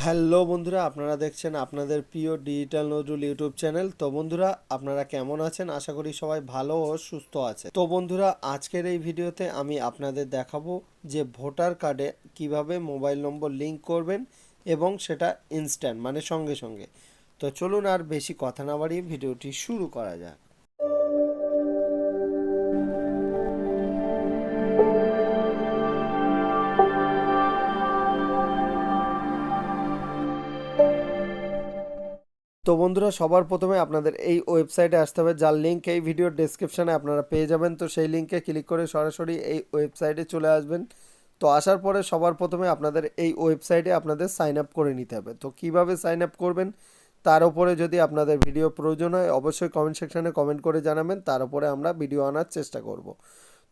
Hello বন্ধুরা, আপনারা দেখছেন আপনাদের প্রিয় ডিজিটাল নজরুল ইউটিউব চ্যানেল। তো বন্ধুরা, আপনারা কেমন আছেন? আশা করি সবাই ভালো ও সুস্থ আছে। তো বন্ধুরা, আজকের এই ভিডিওতে আমি আপনাদের দেখাবো যে ভোটার কার্ডে কিভাবে মোবাইল নম্বর লিংক করবেন এবং সেটা ইনস্ট্যান্ট মানে সঙ্গে সঙ্গে। তো চলুন আর বেশি কথা না বাড়িয়ে ভিডিওটি শুরু করা যাক। তো বন্ধুরা, সবার প্রথমে আপনাদের এই ওয়েবসাইটে আসতে হবে, যার লিঙ্ক এই ভিডিওর ডেসক্রিপশানে আপনারা পেয়ে যাবেন। তো সেই লিঙ্কে ক্লিক করে সরাসরি এই ওয়েবসাইটে চলে আসবেন। তো আসার পরে সবার প্রথমে আপনাদের এই ওয়েবসাইটে আপনাদের সাইন আপ করে নিতে হবে। তো কিভাবে সাইন আপ করবেন তার উপরে যদি আপনাদের ভিডিও প্রয়োজন হয় অবশ্যই কমেন্ট সেকশানে কমেন্ট করে জানাবেন, তার উপরে আমরা ভিডিও আনার চেষ্টা করব।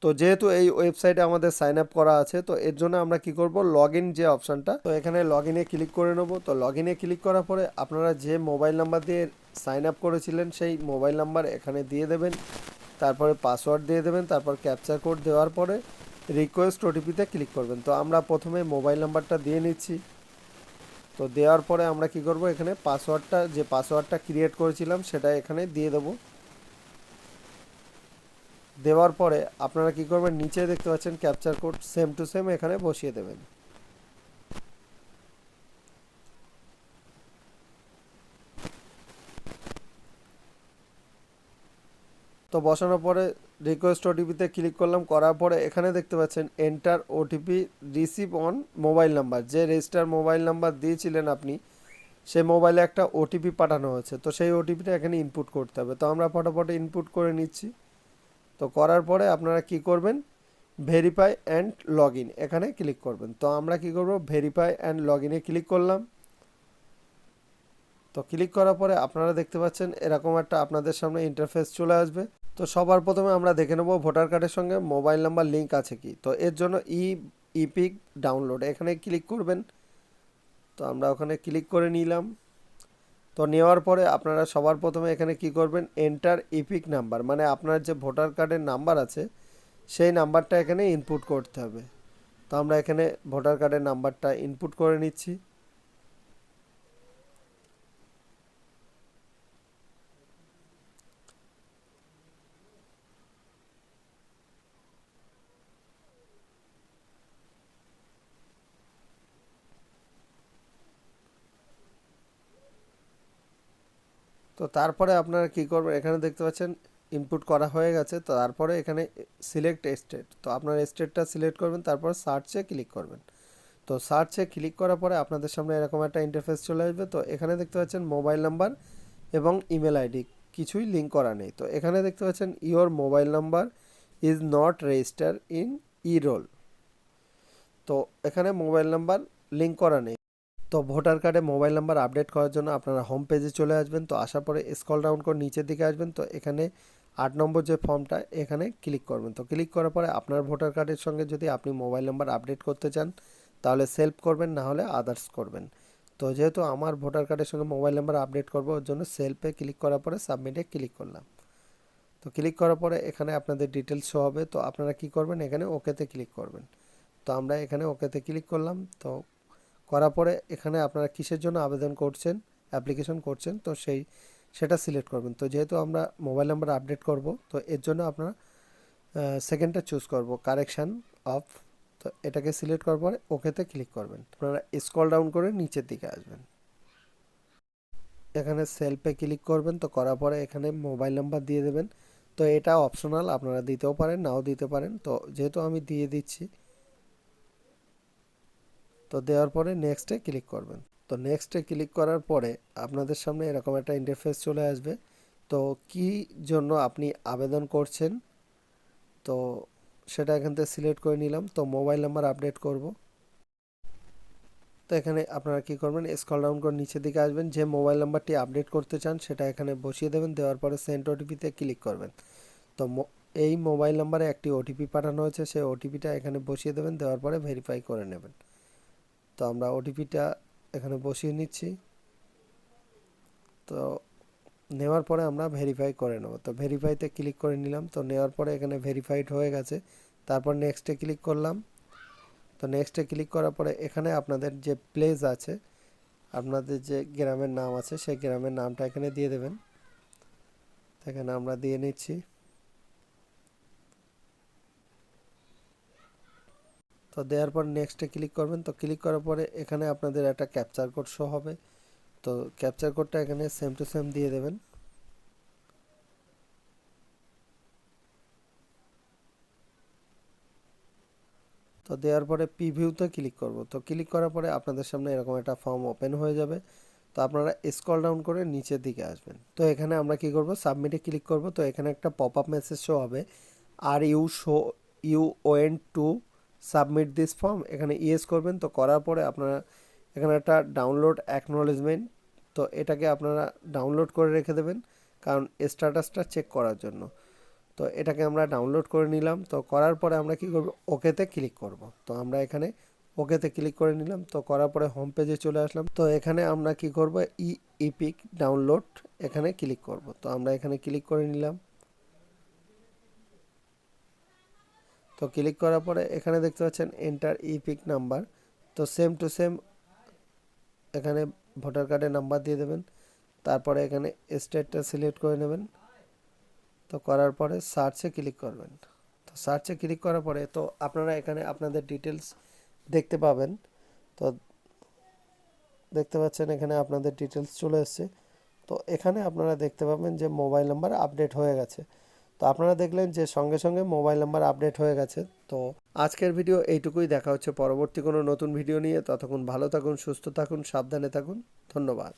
তো যেহেতু এই ওয়েবসাইটে আমাদের সাইন আপ করা আছে, তো এর জন্য আমরা কি করব, লগ ইন যে অপশানটা, তো এখানে লগ ইনে ক্লিক করে নেব। তো লগ ইনে ক্লিক করার পরে আপনারা যে মোবাইল নাম্বার দিয়ে সাইন আপ করেছিলেন সেই মোবাইল নাম্বার এখানে দিয়ে দেবেন, তারপরে পাসওয়ার্ড দিয়ে দেবেন, তারপর ক্যাপচার কোড দেওয়ার পরে রিকোয়েস্ট ওটিপিতে ক্লিক করবেন। তো আমরা প্রথমে মোবাইল নাম্বারটা দিয়ে নিচ্ছি। তো দেওয়ার পরে আমরা কি করব, এখানে পাসওয়ার্ডটা ক্রিয়েট করেছিলাম সেটা এখানে দিয়ে দেবো। দেওয়ার পরে আপনারা কি করবেন, নিচে দেখতে পাচ্ছেন capture code, same to same এখানে বসিয়ে দেবেন। তো বসানোর পরে রিকোয়েস্ট ওটিপিতে ক্লিক করলাম, করার পরে এখানে দেখতে পাচ্ছেন enter OTP receive on mobile number, যে রেজিস্টার মোবাইল নাম্বার দিয়েছিলেন আপনি সেই মোবাইলে একটা ওটিপি পাঠানো হয়েছে। তো সেই ওটিপিটা এখানে ইনপুট করতে হবে। তো আমরা ফটাফট ইনপুট করে নিচ্ছি। তো করার পরে আপনারা কি করবেন, ভেরিফাই অ্যান্ড লগ ইন এখানে ক্লিক করবেন। তো আমরা কি করব, ভেরিফাই অ্যান্ড লগ ইনে ক্লিক করলাম। তো ক্লিক করার পরে আপনারা দেখতে পাচ্ছেন এরকম একটা আপনাদের সামনে ইন্টারফেস চলে আসবে। তো সবার প্রথমে আমরা দেখে নেব ভোটার কার্ডের সঙ্গে মোবাইল নাম্বার লিঙ্ক আছে কি। তো এর জন্য ইপিক ডাউনলোড এখানে ক্লিক করবেন। তো আমরা ওখানে ক্লিক করে নিলাম। তো নেওয়ার পরে আপনারা সবার প্রথমে এখানে কি করবেন, এন্টার ইপিক নাম্বার, মানে আপনার যে ভোটার কার্ডের নাম্বার আছে সেই নাম্বারটা এখানে ইনপুট করতে হবে। তো আমরা এখানে ভোটার কার্ডের নাম্বারটা ইনপুট করে নিচ্ছি। তো তারপরে আপনারা কি করবেন, এখানে দেখতে পাচ্ছেন ইনপুট করা হয়ে গেছে। তো তারপরে এখানে সিলেক্ট স্টেট, তো আপনার স্টেটটা সিলেক্ট করবেন, তারপর সার্চে ক্লিক করবেন। তো সার্চে ক্লিক করার পরে আপনাদের সামনে এরকম একটা ইন্টারফেস চলে আসবে। তো এখানে দেখতে পাচ্ছেন মোবাইল নাম্বার এবং ইমেল আইডি কিছুই লিঙ্ক করা নেই। তো এখানে দেখতে পাচ্ছেন your mobile number is not register in e roll. তো এখানে মোবাইল নাম্বার লিঙ্ক করা নেই। তো ভোটার কার্ডে মোবাইল নাম্বার আপডেট করার জন্য আপনারা হোম পেজে চলে আসবেন। তো আসার পরে স্ক্রল ডাউন করে নিচের দিকে আসবেন। তো এখানে 8 নম্বর যে ফর্মটা এখানে ক্লিক করবেন। তো ক্লিক করার পরে আপনার ভোটার কার্ডের সঙ্গে যদি আপনি মোবাইল নাম্বার আপডেট করতে চান তাহলে সেলফ করবেন, না হলে আদার্স করবেন। তো যেহেতু আমার ভোটার কার্ডের সঙ্গে মোবাইল নাম্বার আপডেট করবো ওর জন্য সেলফে ক্লিক করার পরে সাবমিটে ক্লিক করলাম। তো ক্লিক করার পরে এখানে আপনাদের ডিটেলস শো হবে। তো আপনারা কি করবেন, এখানে ওকেতে ক্লিক করবেন। তো আমরা এখানে ওকেতে ক্লিক করলাম। তো করার পরে এখানে আপনারা কিসের জন্য আবেদন করছেন, অ্যাপ্লিকেশন করছেন, তো সেটা সিলেক্ট করবেন। তো যেহেতু আমরা মোবাইল নাম্বার আপডেট করব তো এর জন্য আপনারা সেকেন্ডটা চুজ করব, কারেকশান অফ। তো এটাকে সিলেক্ট করার পরে ওকেতে ক্লিক করবেন। আপনারা স্ক্রল ডাউন করে নিচের দিকে আসবেন, এখানে সেলফে ক্লিক করবেন। তো করার পরে এখানে মোবাইল নাম্বার দিয়ে দেবেন। তো এটা অপশনাল, আপনারা দিতেও পারেন নাও দিতে পারেন। তো যেহেতু আমি দিয়ে দিচ্ছি, তো দেওয়ার পরে নেক্সটে ক্লিক করবেন। তো নেক্সটে ক্লিক করার পরে আপনাদের সামনে এরকম একটা ইন্টারফেস চলে আসবে। তো কি জন্য আপনি আবেদন করছেন, তো সেটা এখান থেকে সিলেক্ট করে নিলাম। তো মোবাইল নাম্বার আপডেট করব। তো এখানে আপনারা কি করবেন, স্ক্রল ডাউন করে নিচের দিকে আসবেন, যে মোবাইল নাম্বারটি আপডেট করতে চান সেটা এখানে বসিয়ে দেবেন। দেওয়ার পরে সেন্ড ওটিপিতে ক্লিক করবেন। তো এই মোবাইল নাম্বারে একটি ওটিপি পাঠানো হয়েছে, সেই ওটিপিটা এখানে বসিয়ে দেবেন। দেওয়ার পরে ভেরিফাই করে নেবেন। তো আমরা ওটিপিটা এখানে বসিয়ে নিচ্ছি। তো নেওয়ার পরে আমরা ভেরিফাই করে নেব। তো ভেরিফাইতে ক্লিক করে নিলাম। তো নেওয়ার পরে এখানে ভেরিফাইড হয়ে গেছে। তারপর নেক্সটে ক্লিক করলাম। তো নেক্সটে ক্লিক করার পরে এখানে আপনাদের যে প্লেস আছে আপনাদের যে গ্রামের নাম আছে সেই গ্রামের নামটা এখানে দিয়ে দেবেন। এখানে আমরা দিয়ে নিচ্ছি। তো দেওয়ার পর নেক্সটে ক্লিক করবেন। তো ক্লিক করার পরে এখানে আপনাদের একটা ক্যাপচার কোড শো হবে। তো ক্যাপচার কোডটা এখানে সেম টু সেম দিয়ে দেবেন। তো দেওয়ার পরে প্রিভিউতে ক্লিক করব। তো ক্লিক করার পরে আপনাদের সামনে এরকম একটা ফর্ম ওপেন হয়ে যাবে। তো আপনারা স্ক্রল ডাউন করে নিচের দিকে আসবেন। তো এখানে আমরা কি করব, সাবমিটে ক্লিক করব। তো এখানে একটা পপ আপ মেসেজ শো হবে, are you want to submit this form. এখানে ইয়েস করবেন। তো করার পরে আপনারা এখানে একটা ডাউনলোড অ্যাকনোলেজমেন্ট, তো এটাকে আপনারা ডাউনলোড করে রেখে দেবেন, কারণ স্ট্যাটাসটা চেক করার জন্য। তো এটাকে আমরা ডাউনলোড করে নিলাম। তো করার পরে আমরা কি করব, ওকেতে ক্লিক করব। তো আমরা এখানে ওকেতে ক্লিক করে নিলাম। তো করার পরে হোম পেজে চলে আসলাম। তো এখানে আমরা কি করব, ইপিক ডাউনলোড এখানে ক্লিক করব। তো আমরা এখানে ক্লিক করে নিলাম। তো ক্লিক করার পরে এখানে দেখতে পাচ্ছেন এন্টার ইপিক নাম্বার। তো সেম টু সেম এখানে ভোটার কার্ডের নাম্বার দিয়ে দেবেন। তারপরে এখানে স্টেটটা সিলেক্ট করে নেবেন। তো করার পরে সার্চে ক্লিক করবেন। তো সার্চে ক্লিক করার পরে তো আপনারা এখানে আপনাদের ডিটেলস দেখতে পাবেন। তো দেখতে পাচ্ছেন এখানে আপনাদের ডিটেলস চলে এসছে। তো এখানে আপনারা দেখতে পাবেন যে মোবাইল নাম্বার আপডেট হয়ে গেছে। তো আপনারা দেখলেন যে সঙ্গে সঙ্গে মোবাইল নাম্বার আপডেট হয়ে গেছে। তো আজকের ভিডিও এইটুকুই। দেখা হচ্ছে পরবর্তী কোনো নতুন ভিডিও নিয়ে। ততক্ষণ ভালো থাকুন, সুস্থ থাকুন, সাবধানে থাকুন। ধন্যবাদ।